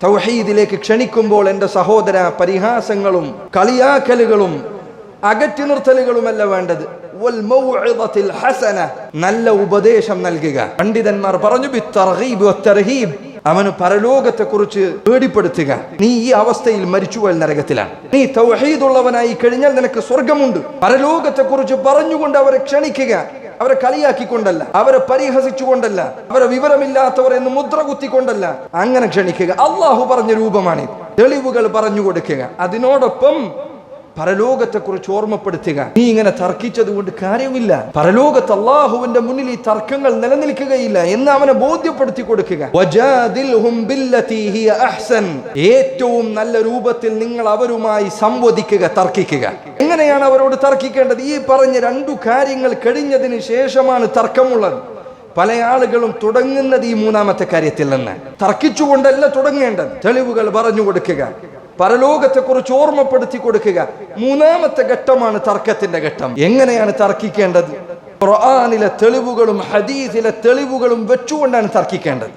തൗഹീദിലേക്ക് ക്ഷണിക്കുമ്പോൾ എൻ്റെ സഹോദര, പരിഹാസങ്ങളും കളിയാക്കലുകളും അകറ്റി നിർത്തലുകളുമല്ല വേണ്ടത്. നല്ല ഉപദേശം നൽകുക. പണ്ഡിതന്മാർ പറഞ്ഞു, അവന് പരലോകത്തെ കുറിച്ച് പേടിപ്പെടുത്തുക. നീ ഈ അവസ്ഥയിൽ മരിച്ചുപോയാൽ നരകത്തിലാണ്. നീ തൗഹീദുള്ളവനായി കഴിഞ്ഞാൽ നിനക്ക് സ്വർഗമുണ്ട്. പരലോകത്തെ കുറിച്ച് പറഞ്ഞുകൊണ്ട് അവരെ ക്ഷണിക്കുക. അവരെ കളിയാക്കിക്കൊണ്ടല്ല, അവരെ പരിഹസിച്ചുകൊണ്ടല്ല, അവരെ വിവരമില്ലാത്തവർ എന്ന് മുദ്ര കുത്തിക്കൊണ്ടല്ല, അങ്ങനെ ക്ഷണിക്കുക. അള്ളാഹു പറഞ്ഞ രൂപമാണ്. തെളിവുകൾ പറഞ്ഞു കൊടുക്കുക. അതിനോടൊപ്പം പരലോകത്തെ കുറിച്ച് ഓർമ്മപ്പെടുത്തുക. നീ ഇങ്ങനെ തർക്കിച്ചത് കൊണ്ട് കാര്യമില്ല. പരലോകത്ത് അള്ളാഹുവിന്റെ മുന്നിൽ ഈ തർക്കങ്ങൾ നിലനിൽക്കുകയില്ല എന്ന് അവനെ ബോധ്യപ്പെടുത്തി കൊടുക്കുക. ഏറ്റവും നല്ല രൂപത്തിൽ നിങ്ങൾ അവരുമായി സംവദിക്കുക, തർക്കിക്കുക. എങ്ങനെയാണ് അവരോട് തർക്കിക്കേണ്ടത്? ഈ പറഞ്ഞ രണ്ടു കാര്യങ്ങൾ കഴിഞ്ഞതിന് ശേഷമാണ് തർക്കമുള്ളത്. പല ആളുകളും തുടങ്ങുന്നത് ഈ മൂന്നാമത്തെ കാര്യത്തിൽ നിന്ന്. തർക്കിച്ചുകൊണ്ടല്ല തുടങ്ങേണ്ടത്. തെളിവുകൾ പറഞ്ഞു കൊടുക്കുക, പരലോകത്തെ കുറിച്ച് ഓർമ്മപ്പെടുത്തി കൊടുക്കുക. മൂന്നാമത്തെ ഘട്ടമാണ് തർക്കത്തിന്റെ ഘട്ടം. എങ്ങനെയാണ് തർക്കിക്കേണ്ടത്? ഖുർആനിലെ തെളിവുകളും ഹദീസിലെ തെളിവുകളും വെച്ചുകൊണ്ടാണ് തർക്കിക്കേണ്ടത്.